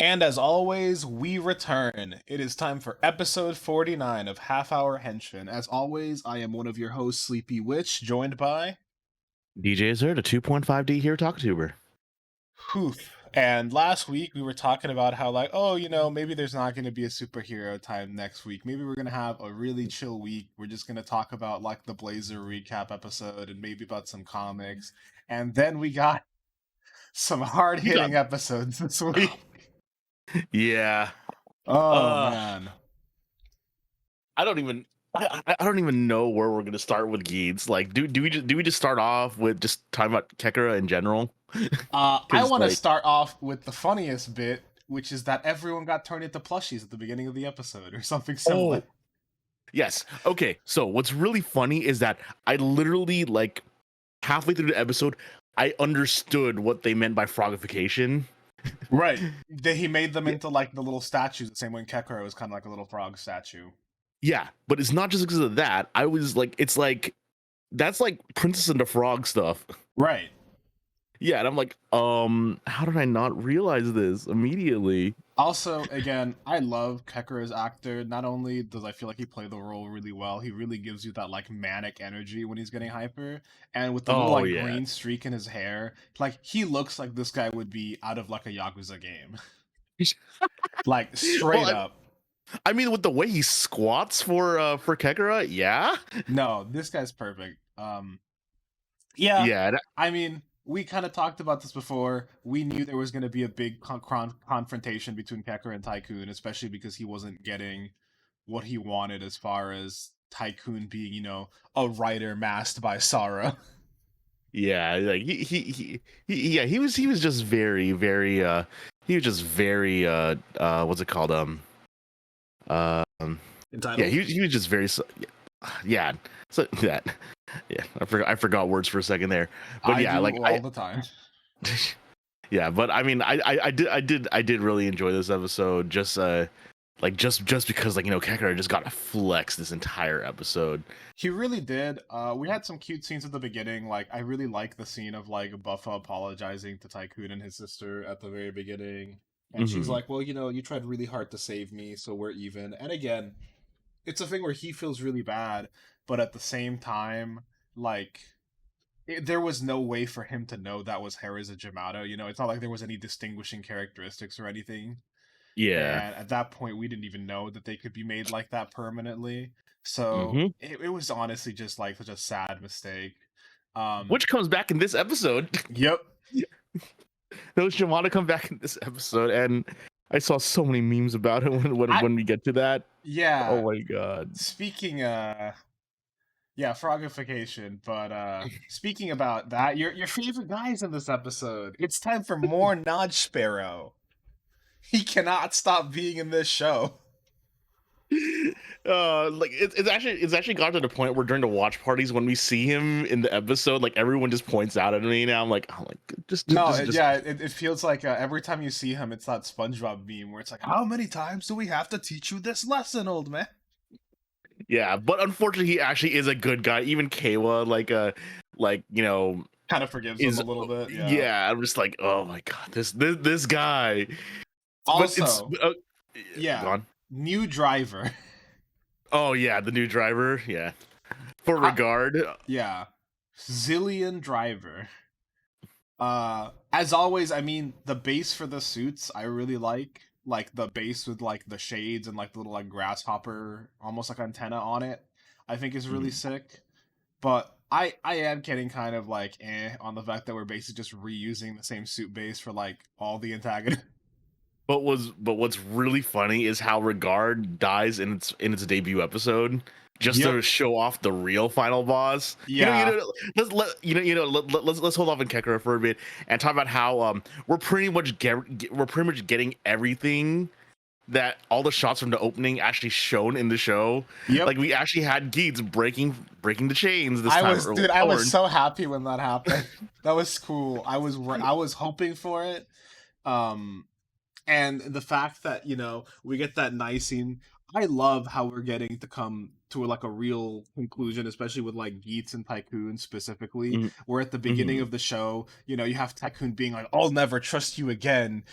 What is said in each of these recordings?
And as always, we return. It is time for episode 49 of Half Hour Henshin. As always, I am one of your hosts, Sleepy Witch, joined by DJ Azure, the 2.5D here TalkTuber. Hoof. And last week we were talking about how, like, oh, maybe there's not going to be a superhero time next week. Maybe we're going to have a really chill week. We're just going to talk about, like, the Blazer recap episode and maybe about some comics. And then we got some hard-hitting episodes this week. Yeah. Oh, man. I don't even know where we're gonna start with Geeds. Like, do we just start off with just talking about Kekara in general? I want to start off with the funniest bit, which is that everyone got turned into plushies at the beginning of the episode, or something similar. Oh, yes. Okay. So what's really funny is that I literally, like, halfway through the episode, I understood what they meant by frogification. Right. He made them into, like, the little statues, the same way Kekara was kind of like a little frog statue. Yeah, but it's not just because of that. I was like, it's like, that's like Princess and the Frog stuff. Right. Yeah, and I'm like, how did I not realize this immediately? Also, again, I love Kekara's actor. Not only does I feel like he played the role really well, he really gives you that, like, manic energy when he's getting hyper. And with the little, like, green streak in his hair, like, he looks like this guy would be out of, like, a Yakuza game. Like, straight up. I mean, with the way he squats for Kekara, yeah. No, this guy's perfect. Yeah. I mean, we kind of talked about this before. We knew there was going to be a big confrontation between Kekara and Tycoon, especially because he wasn't getting what he wanted as far as Tycoon being, a writer masked by Sara. Yeah, like he was just very he was just very what's it called Entitled? Yeah, he was just very yeah, so that yeah, I forgot words for a second there, but yeah, like all the time. Yeah, but I mean, I did really enjoy this episode, just just because, like, Kekara just got to flex this entire episode. He really did. We had some cute scenes at the beginning. Like, I really like the scene of, like, Buffa apologizing to Tycoon and his sister at the very beginning. And she's like, well, you tried really hard to save me, so we're even. And again, it's a thing where he feels really bad, but at the same time, like, there was no way for him to know that was Hera's Jamato. It's not like there was any distinguishing characteristics or anything. Yeah. And at that point, we didn't even know that they could be made like that permanently. So it was honestly just, like, such a sad mistake. Which comes back in this episode. Yep. Those Jamato come back in this episode, and I saw so many memes about it when we get to that. Yeah. Oh my god. Speaking frogification, but speaking about that, your favorite guys in this episode. It's time for more Nod Sparrow. He cannot stop being in this show. Like it's actually got to the point where during the watch parties, when we see him in the episode, like, everyone just points out at me. Now I'm like, it feels like every time you see him, it's that SpongeBob meme where it's like, how many times do we have to teach you this lesson, old man? Yeah, but unfortunately, he actually is a good guy. Even Kawa, kind of forgives him a little bit. Yeah, I'm just like, oh my god, this guy. Also, new driver. Oh yeah, the new driver. Yeah, for regard. Yeah, Zillion driver. As always, I mean, the base for the suits I really like the base with, like, the shades and, like, the little, like, grasshopper almost like antenna on it. I think is really sick. But I am getting kind of, like, on the fact that we're basically just reusing the same suit base for, like, all the antagonists. But what's really funny is how Regard dies in its debut episode just to show off the real final boss. Yeah. Let's hold off on Kekara for a bit and talk about how we're pretty much getting everything that all the shots from the opening actually shown in the show. Yep. Like, we actually had Geeds breaking the chains this time. I was so happy when that happened. That was cool. I was hoping for it. And the fact that, we get that nice scene. I love how we're getting to come to like a real conclusion, especially with like Geats and Tycoon specifically, Mhm. where at the beginning Mhm. of the show, you have Tycoon being like, I'll never trust you again,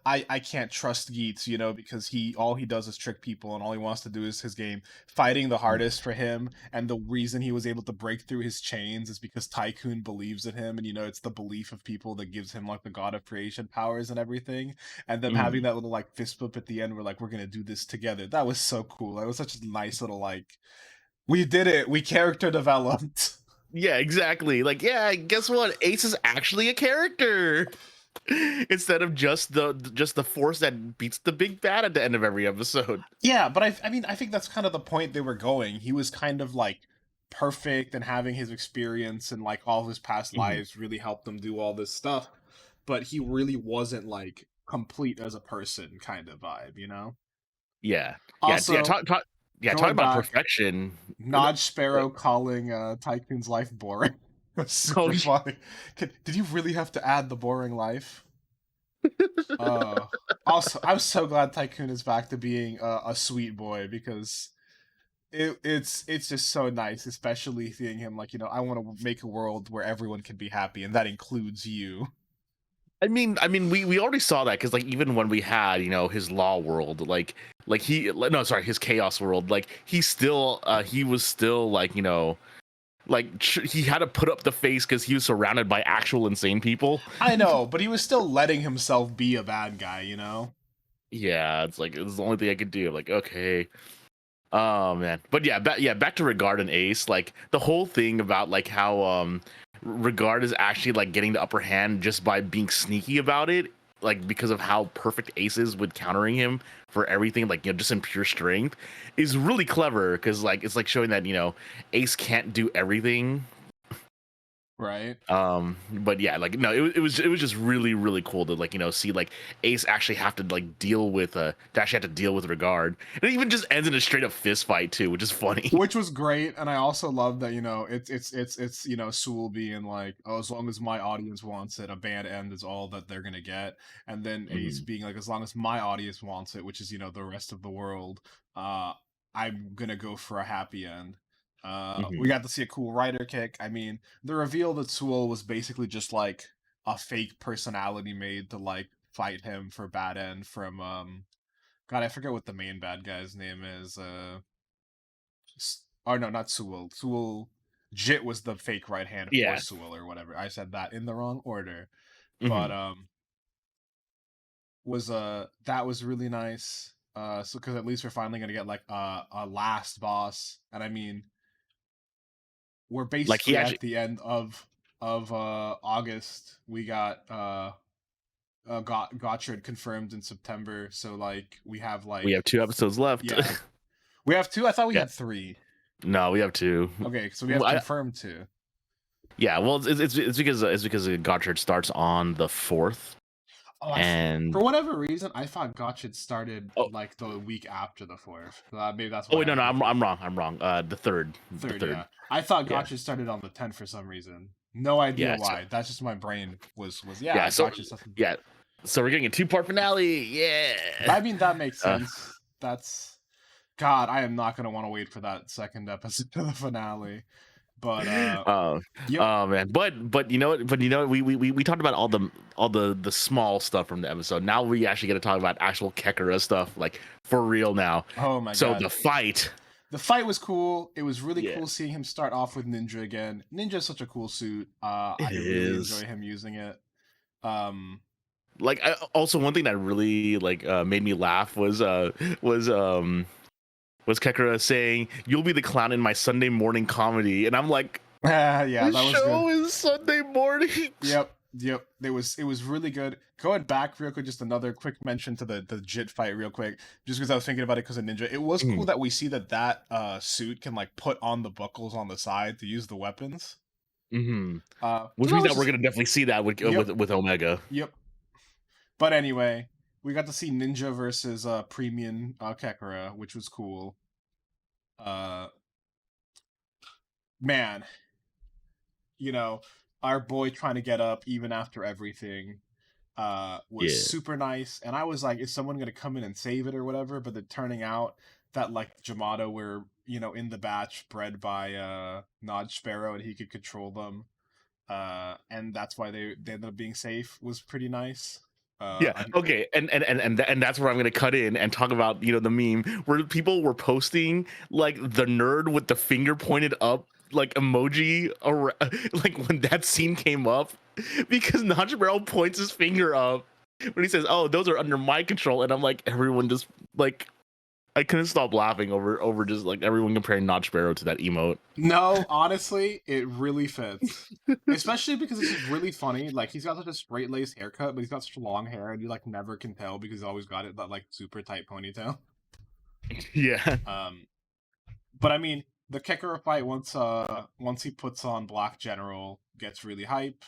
I can't trust Geats, because all he does is trick people and all he wants to do is his game. Fighting the hardest for him, and the reason he was able to break through his chains is because Tycoon believes in him, and it's the belief of people that gives him like the god of creation powers and everything. And them having Mhm. that little like fist bump at the end, we're like, we're gonna do this together. That was so cool. That was such a nice little like, we did it. We character developed. Yeah, exactly. Like, yeah, guess what? Ace is actually a character instead of just the force that beats the big bad at the end of every episode. Yeah, but I mean, I think that's kind of the point they were going. He was kind of like perfect, and having his experience and like all of his past Mhm. lives really helped him do all this stuff. But he really wasn't like complete as a person kind of vibe. Yeah, yeah. Also, Talk going about back, perfection. Nod Sparrow calling Tycoon's life boring was Oh, super funny. Did you really have to add the boring life? Uh, Also, I'm so glad Tycoon is back to being a sweet boy, because it's just so nice, especially seeing him like, I want to make a world where everyone can be happy, and that includes you. we already saw that because like even when we had his law world, no, sorry, his chaos world, like he was still like he had to put up the face because he was surrounded by actual insane people. I know, but he was still letting himself be a bad guy. Yeah, it's like it's the only thing I could do. Like, okay. Oh man, but back to Regard and Ace. Like the whole thing about like how Regard is actually like getting the upper hand just by being sneaky about it, like because of how perfect Ace is with countering him for everything, like just in pure strength, is really clever because like it's like showing that Ace can't do everything. Right? But yeah, like no, it was just really really cool to like see like Ace actually have to like deal with to actually have to deal with Regard, and it even just ends in a straight up fist fight too, which is funny. Which was great, and I also love that it's Sewell being like, oh, as long as my audience wants it, a bad end is all that they're gonna get, and then Ace Hmm. being like, as long as my audience wants it, which is the rest of the world, uh, I'm gonna go for a happy end. We Hmm. got to see a cool writer kick. I mean, the reveal that Sewell was basically just like a fake personality made to like fight him for bad end from God, I forget what the main bad guy's name is. Oh no, not Sewell. Sewell Jit was the fake right hand for Yeah. Sewell or whatever. I said that in the wrong order. But Hmm. was that was really nice. So because at least we're finally gonna get like a last boss, and I mean we're Like he basically actually, at the end of August. We got Gotchard confirmed in September, so like we have we like have 2 episodes left. yeah, we have two. I thought we Yeah. had three. No, we have two. Okay, so we have I, confirmed two. yeah. Well, it's because Godchard starts on the 4th, Oh, for and whatever reason, I thought Gotchard started oh like the week after the fourth. So maybe that's oh why wait, no, I'm no, I'm confused. wrong. I'm wrong. The Third, third. yeah. I thought Yeah. Gotchard started on the 10th for some reason. No idea Yeah. So why. That's just my brain was yeah. So Gotchard stuff. yeah. So we're getting a 2-part finale. Yeah. I mean, that makes Uh, sense. That's God. I am not gonna want to wait for that second episode of the finale. But oh, yep. oh man, but you know what? But you know what? We talked about all the small stuff from the episode. Now we actually get to talk about actual Kekara stuff, like for real now. Oh my So God. the fight, The fight was cool. It was really yeah, cool seeing him start off with Ninja again. Ninja's such a cool suit. it I really is. enjoy him using it. Um, Like also one thing that really like made me laugh was um was Kekara saying, "You'll be the clown in my Sunday morning comedy," and I'm like, yeah, the that was good. show is Sunday morning. Yep. It was really good. Going back real quick, just another quick mention to the Jit fight, real quick, just because I was thinking about it because of Ninja. It was cool Mhm. that we see that suit can like put on the buckles on the side to use the weapons. Mhm. So Which that means was that we're just gonna definitely see that with yep, Omega. yep. But anyway, we got to see Ninja versus Premium Kekara, which was cool. Uh, Man, you know, our boy trying to get up even after everything was Yeah. super nice, and I was like, is someone gonna come in and save it or whatever? But then turning out that like Jamato were, in the batch bred by Nod Sparrow, and he could control them. And that's why they ended up being safe, was pretty nice. Yeah. Okay. And that's where I'm gonna cut in and talk about the meme where people were posting like the nerd with the finger pointed up like emoji like when that scene came up because Najimel points his finger up when he says, "Oh, those are under my control," and I'm like, everyone just like I couldn't stop laughing over just like everyone comparing Notch Sparrow to that emote. No, honestly, it really fits. Especially because it's just really funny. Like, he's got such a straight laced haircut, but he's got such long hair, and you like never can tell because he's always got that like super tight ponytail. Yeah. But I mean, the Kekara fight once he puts on Black General gets really hype.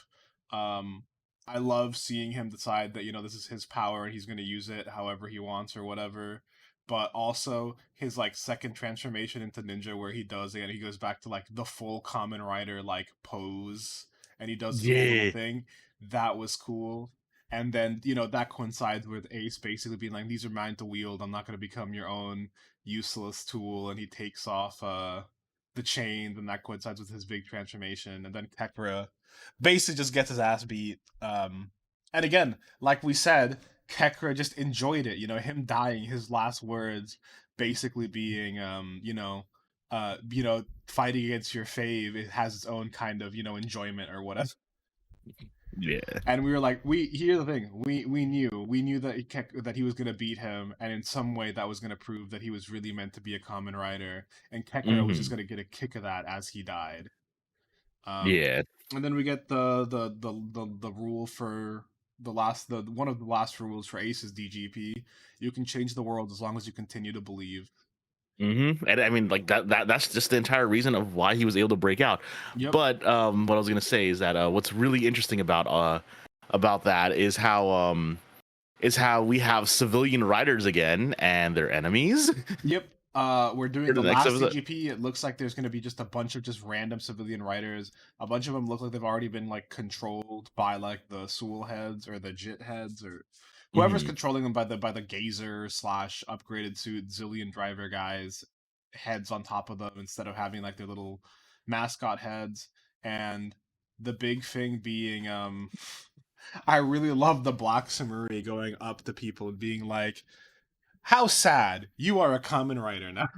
Um, I love seeing him decide that this is his power and he's going to use it however he wants or whatever. But also his like second transformation into ninja where he does it and he goes back to like the full Common Rider like pose and he does his whole little Yeah. thing. That was cool. And then that coincides with Ace basically being like, "These are mine to wield. I'm not going to become your own useless tool," and he takes off the chains, and that coincides with his big transformation. And then Kekra basically just gets his ass beat. And again, like we said, Kekra just enjoyed it. Him dying, his last words basically being, fighting against your fave. It has its own kind of enjoyment or whatever. Yeah. And we were like, here's the thing, we knew that he was gonna beat him, and in some way that was gonna prove that he was really meant to be a common rider, and Kekra was just gonna get a kick of that as he died. Yeah. And then we get the rule for the one of the last rules for Ace's DGP. You can change the world as long as you continue to believe. And I mean, like that's just the entire reason of why he was able to break out. Yep. But what I was gonna say is that what's really interesting about that is how we have civilian riders again and their enemies. Yep. We're doing For the the next last episode. DGP. It looks like there's going to be just a bunch of just random civilian writers. A bunch of them look like they've already been like controlled by like the Soul heads or the Jit heads or whoever's controlling them by the Gazer slash upgraded suit Zillion driver guys heads on top of them instead of having like their little mascot heads. And the big thing being, I really love the Black Samurai going up to people and being like, "How sad! You are a common writer now."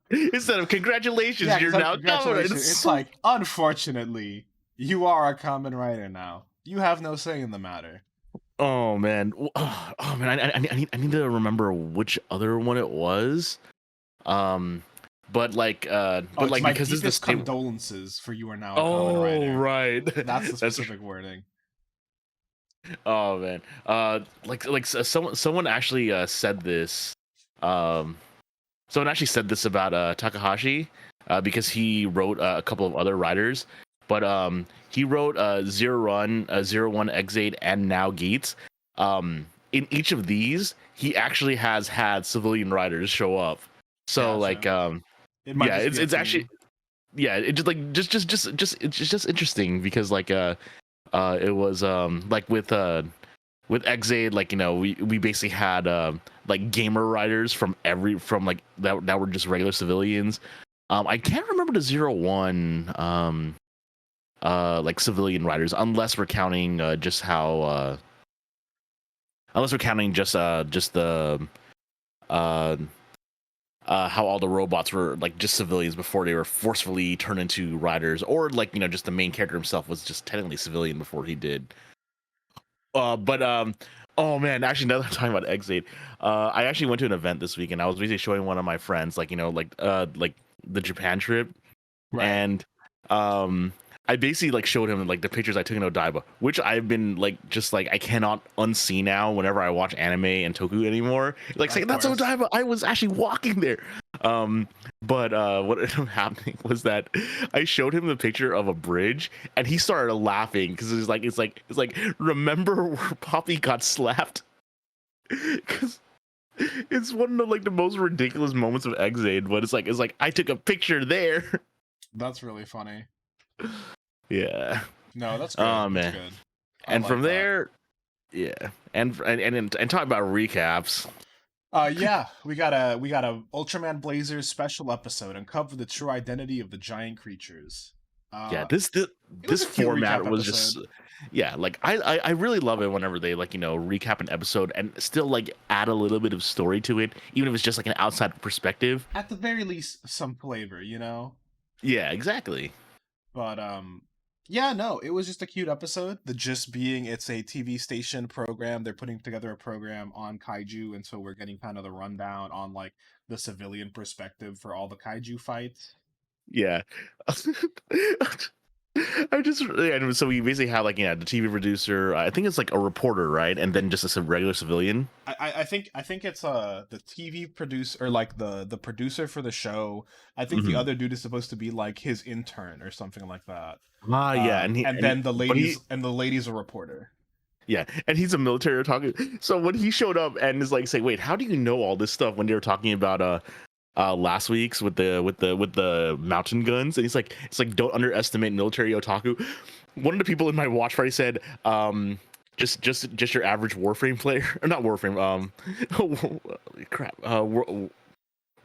Instead of congratulations, Yeah, you're now congratulations. It's like, unfortunately, you are a common writer now. You have no say in the matter. Oh man, oh man, I need to remember which other one it was. But like, It's my because this is deepest the same. condolences for you are now a common writer. Right. That's the specific wording. Oh man, someone actually said this. Someone actually said this about Takahashi, because he wrote a couple of other writers, but he wrote Zero Run, Zero One Exate, and now Geats. In each of these, he actually has had civilian writers show up. So Gotcha. yeah, it's actually it it's just interesting because it was like with Exade, like we basically had like gamer writers from like that were just regular civilians. I can't remember the 01 like civilian writers unless we're counting just how unless we're counting just the how all the robots were like just civilians before they were forcefully turned into riders, or like just the main character himself was just technically civilian before he did. But oh man, actually, now that I'm talking about Exade, I actually went to an event this week and I was basically showing one of my friends like like the Japan trip, Right. and I basically like showed him like the pictures I took in Odaiba, which I've been like just like I cannot unsee now whenever I watch anime and Toku anymore. Like saying that's Odaiba, I was actually walking there. But what ended up happening was that I showed him the picture of a bridge and he started laughing because it's like remember where Poppy got slapped? Because it's one of like the most ridiculous moments of Exade, but it's like I took a picture there. That's really funny. Yeah. No, that's good. Oh man. That's good. And from there, yeah. And talk about recaps. Yeah, we got a Ultraman Blazers special episode, uncover the true identity of the giant creatures. Yeah, Uh, it was this a cute format recap was just, episode. yeah, like I really love it whenever they like, recap an episode and still like add a little bit of story to it, even if it's just like an outside perspective. At the very least, some flavor, you know. Yeah, exactly. But yeah, no, it was just a cute episode. The gist being it's a TV station program. They're putting together a program on kaiju, and so we're getting kind of the rundown on like the civilian perspective for all the kaiju fights. Yeah. I just, and so we basically have like, the TV producer, I think it's like a reporter, right? And then just a regular civilian. I think it's the TV producer, or like the producer for the show. I think the Hmm. other dude is supposed to be like his intern or something like that. Ah, yeah. And then the lady's a reporter. Yeah, and he's a military talking. So when he showed up and is like saying, "Wait, how do you know all this stuff?" When they were talking about last week's with the mountain guns, and he's like, "It's like don't underestimate military otaku." One of the people in my watch party said, just your average Warframe player, or not Warframe, crap,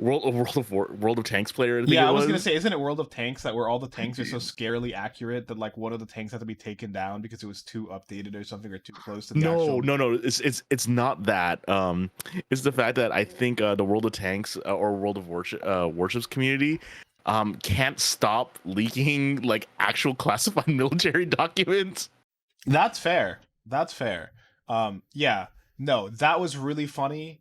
World of Tanks player. I think Yeah, it I was gonna was. say, isn't it World of Tanks that where all the tanks are so scarily accurate that like one of the tanks had to be taken down because it was too updated or something, or too close to the No, actual. no, no. It's not that. It's the fact that I think the World of Tanks or World of Warships community can't stop leaking like actual classified military documents. That's fair. That's fair. Yeah. No, that was really funny.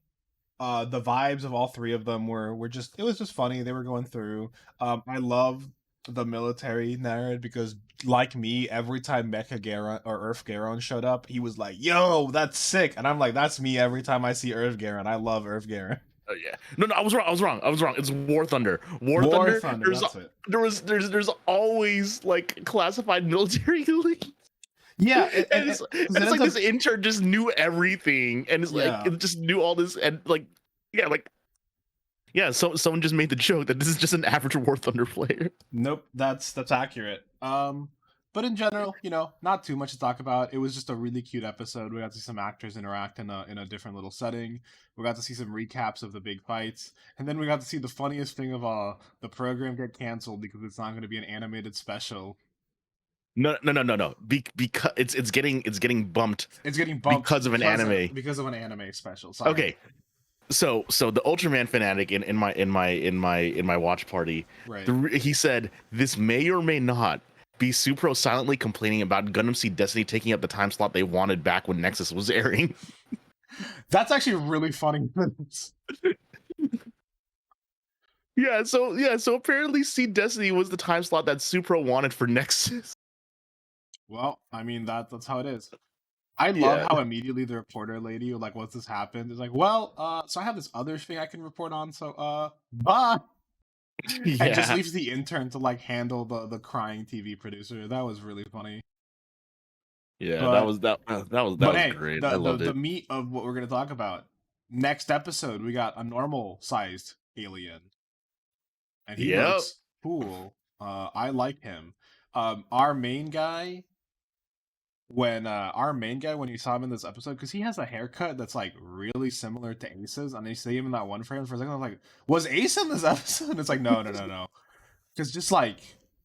The vibes of all three of them were just, it was just funny. They were going through. I love the military narrative because, like me, every time Mecha Garon or Earth Garon showed up, he was like, "Yo, that's sick," and I'm like, "That's me every time I see Earth Garon. I love Earth Garon." Oh yeah. No, no, I was wrong. I was wrong. I was wrong. It's War Thunder. War War Thunder. Thunder. That's it. There's always like classified military leaks. Yeah, And it's, because and it it's ends like up. this intern just knew everything, and it's like Yeah. it just knew all this, and like, yeah, like, yeah. So someone just made the joke that this is just an average War Thunder player. Nope, that's accurate. But in general, not too much to talk about. It was just a really cute episode. We got to see some actors interact in a different little setting. We got to see some recaps of the big fights, and then we got to see the funniest thing of all: the program get canceled because it's not going to be an animated special. No, no, no, no, no. Because it's getting bumped It's getting bumped because of an anime. because of an anime special. Sorry. Okay, so the Ultraman fanatic in my watch party, Right. he said this may or may not be Supro silently complaining about Gundam Seed Destiny taking up the time slot they wanted back when Nexus was airing. That's actually really funny. So apparently Seed Destiny was the time slot that Supro wanted for Nexus. Well, I mean that's how it is. I love Yeah. how immediately the reporter lady, like, "What's this happened?" Is like, "Well, so I have this other thing I can report on, so bye." And just Yeah. leaves the intern to like handle the crying TV producer. That was really funny. Yeah, that But was hey, great. I the loved the it. meat of what we're gonna talk about next episode, we got a normal sized alien, and he Yep. looks cool. I like him. Our main guy, when you saw him in this episode, because he has a haircut that's like really similar to Ace's, and you see him in that one frame for a second, I was like, was Ace in this episode? It's like, no, no, no, no. Because just like,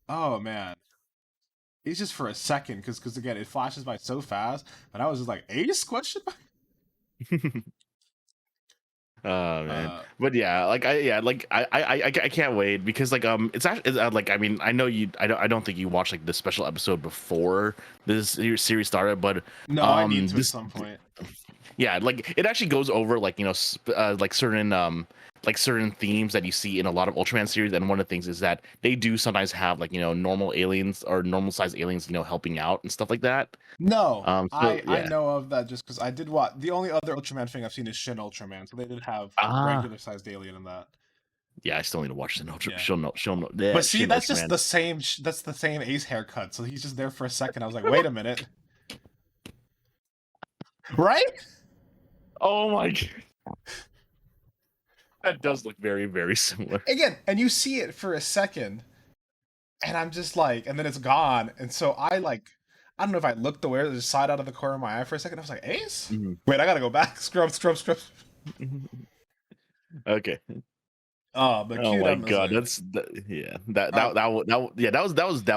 oh man, he's just for a second, because again, it flashes by so fast, and I was just like, Ace? Question mark? Oh man, Uh, but yeah, like I can't wait because like it's actually like I mean I don't think you watched like the special episode before this series started, but no, I need to at this some point. yeah, like it actually goes over like like certain themes that you see in a lot of Ultraman series, and one of the things is that they do sometimes have like normal aliens or normal sized aliens helping out and stuff like that. No, So I yeah. know of that just because I did watch. The only other Ultraman thing I've seen is Shin Ultraman, so they did have a Ah, regular sized alien in that. yeah, I still need to watch the Ultra. Yeah. She'll know. Yeah, But see, Shin that's just Ultraman. the same. That's the same Ace haircut. So he's just there for a second. I was like, wait a minute, right? Oh my god. That does look very, very similar. Again, and you see it for a second, and I'm just like, and then it's gone. And so I don't know if I looked away or just side out of the corner of my eye for a second. I was like, Ace? Mhm. Wait, I gotta go back. Scrub, scrub, scrub. Okay. Oh, but Oh cute my god, episode. yeah. That Uh, that that wa- that wa- yeah, that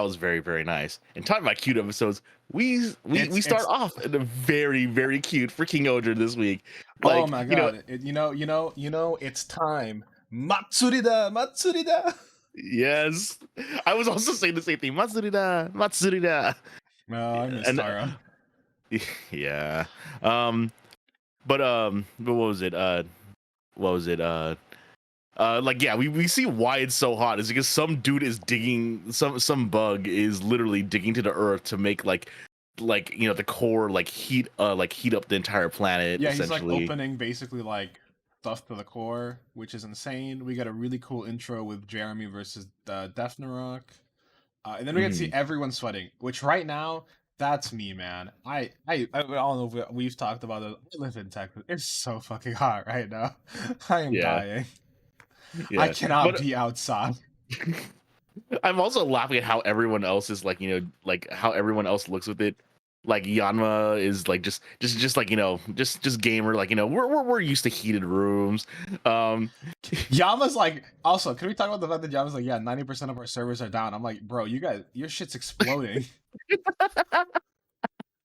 was very very nice. And talking about cute episodes, we start it's off in a very very cute for King Odin this week. oh Like my god. It's time. Matsurida, Matsurida. yes, I was also saying the same thing. Matsurida, Matsurida. No, I miss And Tara. yeah, um, but what was it? What was it? Like yeah, we see why it's so hot is because some dude is digging some bug is literally digging to the earth to make the core like heat up the entire planet Yeah, he's like essentially. opening basically like stuff to the core, which is insane. We got a really cool intro with Jeremy versus Defnarok. And then we get to see Mhm. everyone sweating, which right now, that's me, man. I don't know if we've talked about it. I live in Texas. It's so fucking hot right now. I am Yeah, dying. I yeah. cannot But be outside. I'm also laughing at how everyone else is like, like how everyone else looks with it. Like Yanma is like just like just gamer like we're used to heated rooms. Um, Yama's like, also, can we talk about the fact that Yama's like, yeah, 90% of our servers are down. I'm like, bro, you guys, your shit's exploding.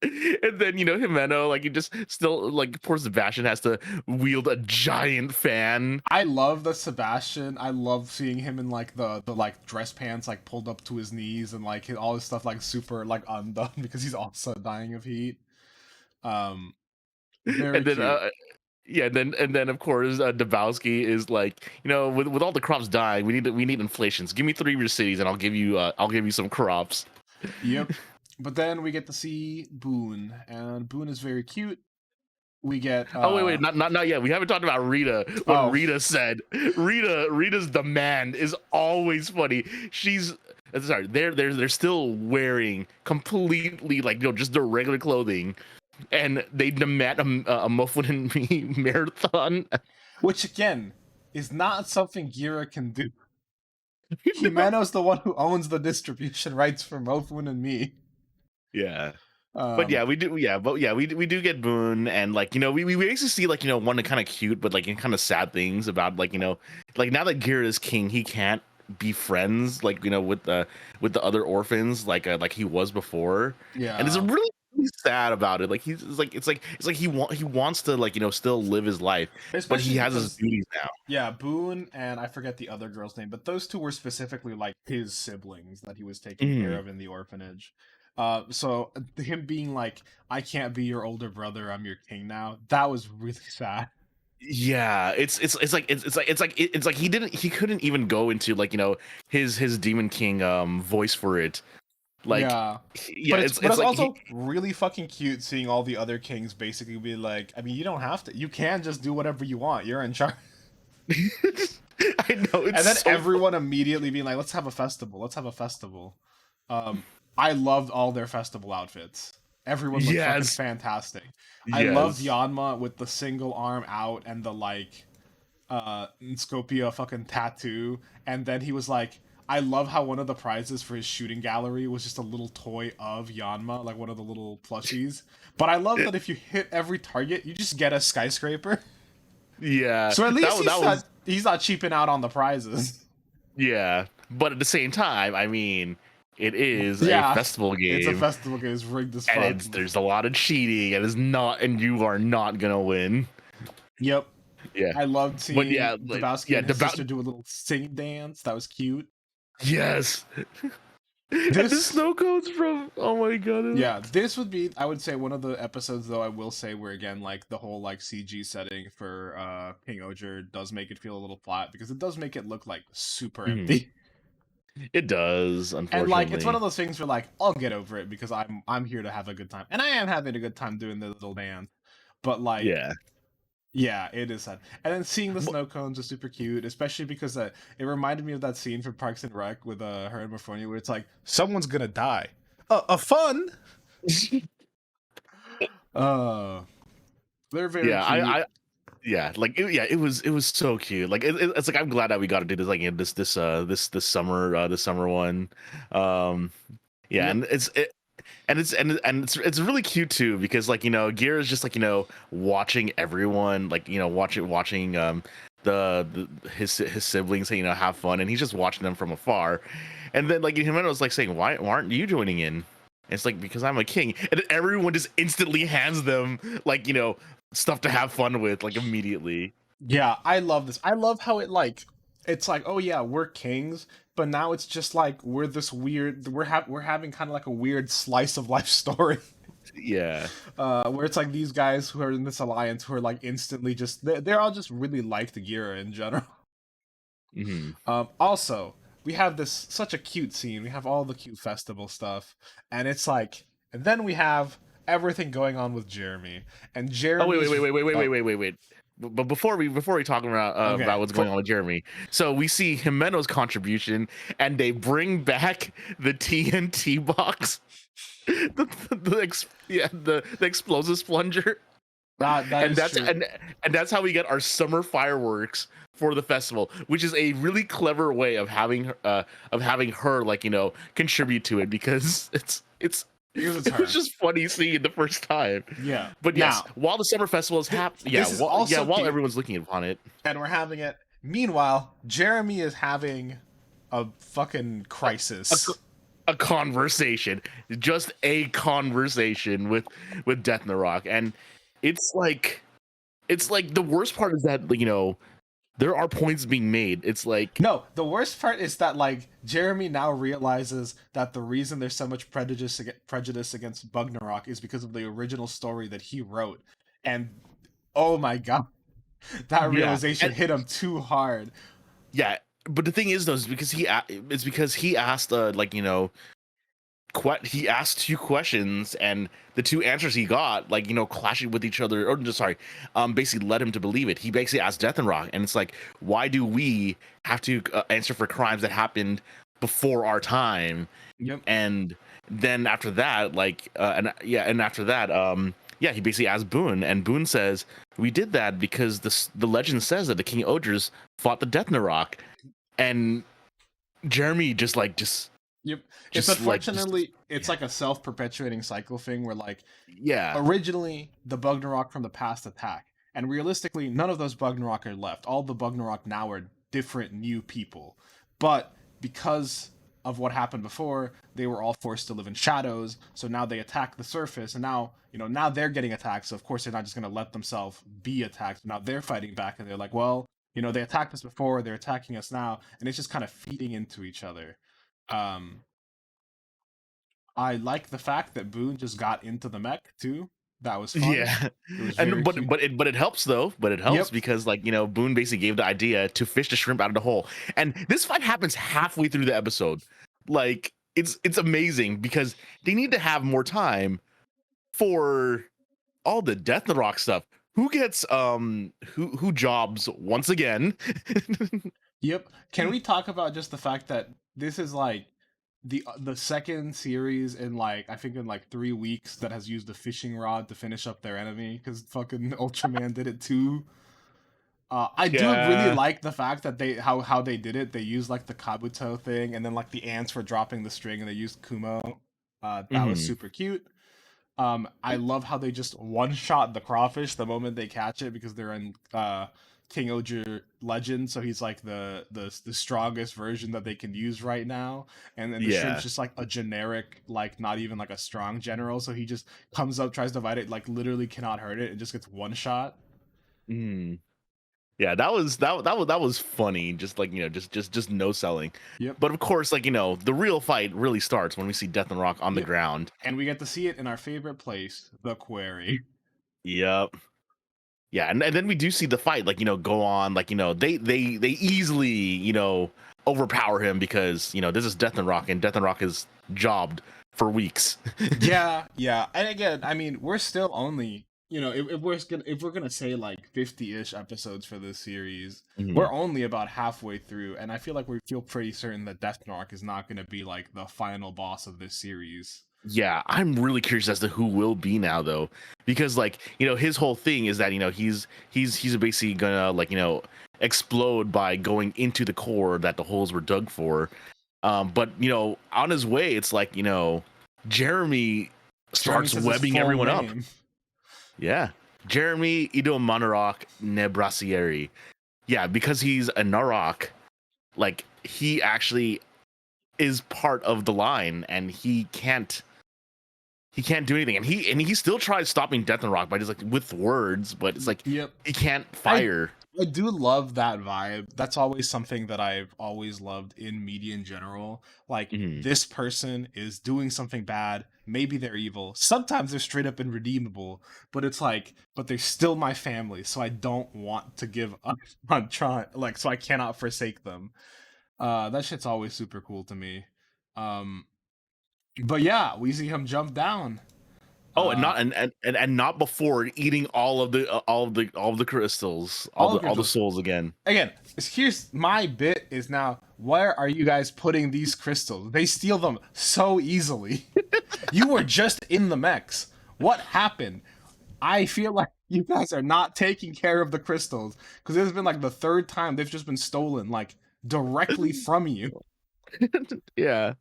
and then Himeno like he just still like poor Sebastian has to wield a giant fan. I love the Sebastian. I love seeing him in like the like dress pants like pulled up to his knees and like all his stuff like super like undone because he's also dying of heat. Um, very And then cute. yeah, and then of course Dabowski is like, with all the crops dying, we need inflations. Give me 3 of your cities and I'll give you some crops. Yep. But then we get to see Boone, and Boone is very cute. We get Oh wait, not yet. We haven't talked about Rita. What oh Rita said. Rita's demand is always funny. She's sorry. They're still wearing completely like just their regular clothing, and they demand a Muffin and Me marathon. which again is not something Gira can do. No. Himeno's the one who owns the distribution rights for Mofun and me. Yeah. But Um yeah, we do. Yeah, but yeah, we do get Boone, and like we basically see like one kind of cute, but like kind of sad things about like like now that Gira is king, he can't be friends like with the other orphans like he was before, and it's yeah. really, really sad about it. Like it's like he wants to like still live his life, but he Especially has his because duties now. yeah, Boone and I forget the other girl's name, but those two were specifically like his siblings that he was taking care Mhm. of in the orphanage. So him being like, "I can't be your older brother. I'm your king now." That was really sad. Yeah, it's like he couldn't even go into like his Demon King voice for it. Like Yeah, yeah, but it's it's like he also really fucking cute seeing all the other kings basically be like, I mean, you don't have to. You can just do whatever you want. You're in charge. I know it's And then so everyone immediately being like, "Let's have a festival. Let's have a festival." Um, I loved all their festival outfits. Everyone looked fucking yes, fantastic. I loved yes. Yanma with the single arm out and the like Scopia fucking tattoo. And then he was like, I love how one of the prizes for his shooting gallery was just a little toy of Yanma, like one of the little plushies. But I love that if you hit every target, you just get a skyscraper. Yeah, So at least that was he's not cheaping out on the prizes. yeah. But at the same time, I mean, it is a Yeah, festival it's a game, festival game. It's rigged as and fuck. there's a lot of cheating, and you are not gonna win. Yep. Yeah, I loved but seeing yeah, like Dabowski yeah, and his sister do a little sing dance. That was cute. yes. And the This, snow cones from oh my god. yeah, this would be, I would say, one of the episodes, though, I will say, where again, like, the whole, like, CG setting for King Oger does make it feel a little flat because it does make it look, like, super Mhm. empty. It does, And, like, it's one of unfortunately. those things where, like, I'll get over it because I'm here to have a good time. And I am having a good time doing the little dance. But, like, Yeah. yeah, it is sad. And then seeing the Bu- snow cones is super cute, especially because it reminded me of that scene from Parks and Rec with her and Mafronia where it's like, someone's gonna die. A fun? Uh, they're very yeah, cute. yeah, like it was so cute. Like it's like I'm glad that we got to do this like this summer one. Um, yeah, Yep. and it's really cute too because like Gear is just like watching everyone like watching his siblings, you know, have fun, and he's just watching them from afar. And then like Himeno's like saying, why aren't you joining in? And it's like, because I'm a king. And then everyone just instantly hands them like, you know, stuff to have fun with, like immediately. Yeah, I love this. I love how it's like, oh yeah, we're kings, but now it's just like we're this weird we're having kind of like a weird slice of life story. Yeah. Where it's like these guys who are in this alliance who are like instantly just they're all just really liked Gira in general. Hmm. Also, we have this such a cute scene. We have all the cute festival stuff, and it's like, and then we have everything going on with Jeremy. And Oh wait, Jeremy's wait, wait, wait, wait, oh, wait, wait, wait, wait. But before we talk okay. about what's going on with Jeremy, so we see Himeno's contribution, and they bring back the TNT box, the explosive plunger, That and is that's true. and that's how we get our summer fireworks for the festival, which is a really clever way of having her like, you know, contribute to it, because Because it's it was her. just funny seeing it the first time. Yeah. But yes, Now, while the summer festival is happening, this is also while cute, everyone's looking upon it, and we're having it. Meanwhile, Jeremy is having a fucking a, crisis. a conversation, just a conversation with Death in the Rock, and it's like the worst part is that, you know, there are points being made. It's like, No, the worst part is that like Jeremy now realizes that the reason there's so much prejudice against Bugnarok is because of the original story that he wrote, and oh my god, that yeah, realization and hit him too hard. yeah. But the thing is, though, is because he asked, like, you know, he asked two questions, and the two answers he got, like, you know, clashing with each other, or just sorry, basically led him to believe it. He basically asked Death and Rock, and it's like, why do we have to answer for crimes that happened before our time? Yep. And then after that, like, and after that, yeah, he basically asked Boone, and Boone says, we did that because the legend says that the King Ogres fought the Death Rock. And Jeremy Yep. It's just like just unfortunately it's yeah, like a self-perpetuating cycle thing where like yeah, originally the Bugnarok from the past attack, and realistically none of those Bugnarok are left. All the Bugnarok now are different new people. But because of what happened before, they were all forced to live in shadows, so now they attack the surface, and now, you know, now they're getting attacked, so of course they're not just going to let themselves be attacked. Now they're fighting back, and they're like, well, you know, they attacked us before, they're attacking us now, and it's just kind of feeding into each other. um I like the fact that Boone just got into the mech too. That was fun. yeah. It was And very cute. but it helps though. But it helps Yep. because, like, you know, Boone basically gave the idea to fish the shrimp out of the hole, and this fight happens halfway through the episode. Like, it's amazing because they need to have more time for all the Death in the Rock stuff. Who gets who jobs once again? Yep. Can we talk about just the fact that this is like the second series in like I think in like 3 weeks that has used a fishing rod to finish up their enemy because fucking Ultraman did it too. I do really Yeah. like the fact that they how they did it. They used like the Kabuto thing, and then like the ants were dropping the string, and they used Kumo. That was Hmm. super cute. I love how they just one shot the crawfish the moment they catch it because they're in King Oger legend, so he's like the strongest version that they can use right now. And then the shrimp's Yeah. just like a generic, like not even like a strong general, so he just comes up, tries to fight it, like literally cannot hurt it, and just gets one shot. Mm. Yeah, that was funny. Just like, you know, just no selling. Yep. But of course, like, you know, the real fight really starts when we see Death and Rock on the Yep. ground. And we get to see it in our favorite place, the quarry. Yep. Yeah, and then we do see the fight, like, you know, go on. Like, you know, they easily, you know, overpower him because, you know, this is Death and Rock, and Death and Rock is jobbed for weeks. Yeah, yeah. And again, I mean, we're still only, you know, if we're gonna say like 50-ish episodes for this series, Mhm. we're only about halfway through, and I feel like we feel pretty certain that Deathnark is not gonna be like the final boss of this series. Yeah, I'm really curious as to who will be now, though, because, like, you know, his whole thing is that, you know, he's basically gonna, like, you know, explode by going into the core that the holes were dug for. But, you know, on his way, it's like, you know, Jeremy Jeremy starts says his webbing full everyone up. name. Yeah, Jeremy Ido Monarok Nebrasieri. yeah, because he's a Narok, like he actually is part of the line, and he can't do anything, and he still tries stopping Death and Rock by just like with words, but it's like Yep. he can't fire. I do love that vibe. That's always something that I've always loved in media in general. Like, this person is doing something bad. Maybe they're evil. Sometimes they're straight up irredeemable. But it's like, but they're still my family, so I don't want to give up on trying. Like, so I cannot forsake them. That shit's always super cool to me. But yeah, we see him jump down. Oh, and not before eating all of the crystals, all the souls again. Again, here's my bit is now, where are you guys putting these crystals? They steal them so easily. You were just in the mechs. What happened? I feel like you guys are not taking care of the crystals, because this has been like the third time they've just been stolen, like directly from you. Yeah.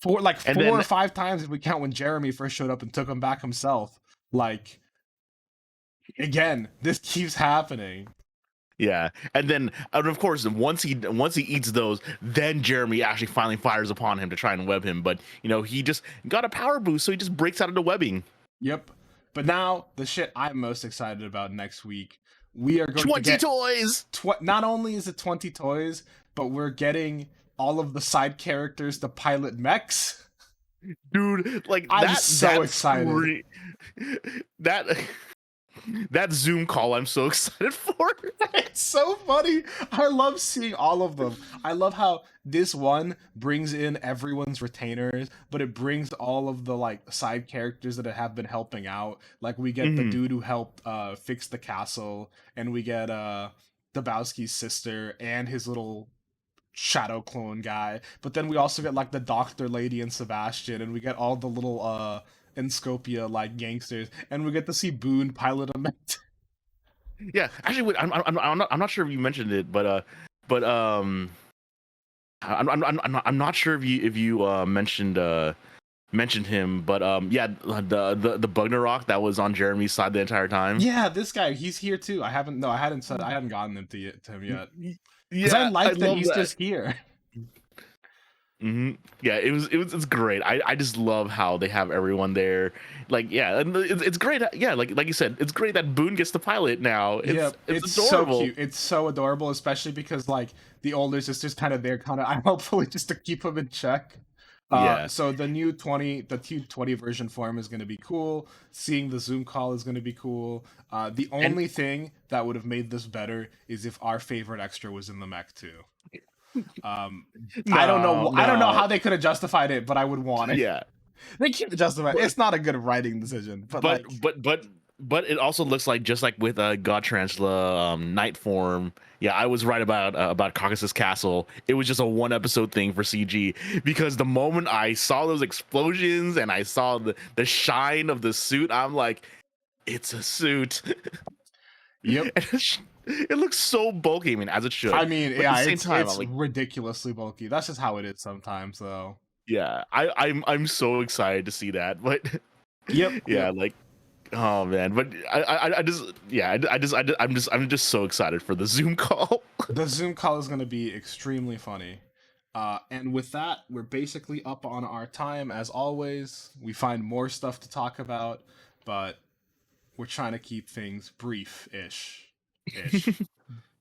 Four or 5 times if we count when Jeremy first showed up and took them back himself. Like, again, this keeps happening. Yeah, and of course, once he eats those, then Jeremy actually finally fires upon him to try and web him. But he just got a power boost, so he just breaks out into webbing. Yep. But now the shit I'm most excited about next week, we are going 20 to get toys. Not only is it 20 toys, but we're getting all of the side characters to pilot mechs. Dude, like I'm so excited. That Zoom call, I'm so excited for. It's so funny. I love seeing all of them. I love how this one brings in everyone's retainers, but it brings all of the like side characters that have been helping out. Like we get the dude who helped fix the castle, and we get Dabowski's sister and his little shadow clone guy. But then we also get like the doctor lady and Sebastian, and we get all the little Enscopia like gangsters, and we get to see Boone pilot a mech. Yeah, actually, I'm not sure if you mentioned it, but I'm not sure if you mentioned him, but yeah, the Bugnarok that was on Jeremy's side the entire time. Yeah, this guy, he's here too. I hadn't gotten him to him yet. Yeah, I like that he's just here. Yeah, it's great. I just love how they have everyone there. Like, yeah, and it's great. Yeah, like you said, it's great that Boone gets the pilot now. It's adorable. So cute. It's so adorable, especially because like the older sister's kind of there, hopefully just to keep him in check. Yeah. So the 220 version form is going to be cool. Seeing the Zoom call is going to be cool. The only thing that would have made this better is if our favorite extra was in the mech too. I don't know how they could have justified it, but I would want it. Yeah, they can't justify it. It's not a good writing decision, but it also looks like, just like with God Tarantula night form. Yeah, I was right about Caucasus Castle. It was just a 1 episode thing for CG, because the moment I saw those explosions and I saw the shine of the suit, I'm like, it's a suit. Yep. It looks so bulky. I mean, as it should. I mean, yeah, it's like, ridiculously bulky. That's just how it is sometimes, though. Yeah, I'm so excited to see that. But yep. Like, oh man. But I'm just so excited for the Zoom call. The Zoom call is going to be extremely funny. And with that, we're basically up on our time as always. We find more stuff to talk about, but we're trying to keep things brief-ish.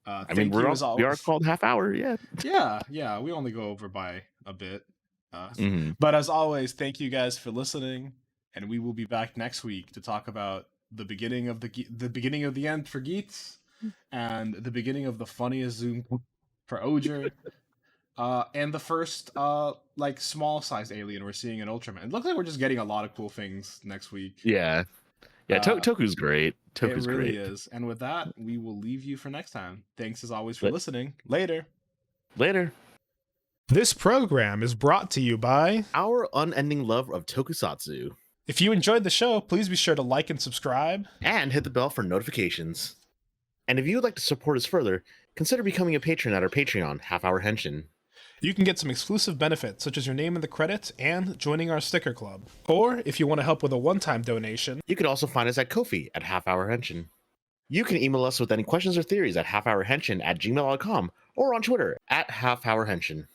I mean, we are called half hour. Yeah, we only go over by a bit. But as always, thank you guys for listening, and we will be back next week to talk about the beginning of the end for Geets, and the beginning of the funniest Zoom for Azure, and the first like small size alien we're seeing in Ultraman. It looks like we're just getting a lot of cool things next week. Yeah. Toku's great. Toku's great. It really great. is. And with that, we will leave you for next time. Thanks as always for listening. Later. This program is brought to you by our unending love of Tokusatsu. If you enjoyed the show, please be sure to like and subscribe. And hit the bell for notifications. And if you would like to support us further, consider becoming a patron at our Patreon, Half Hour Henshin. You can get some exclusive benefits, such as your name in the credits and joining our sticker club. Or, if you want to help with a one-time donation, you could also find us at Ko-fi at Half Hour Henshin. You can email us with any questions or theories at halfhourhenshin@gmail.com or on Twitter at halfhourhenshin.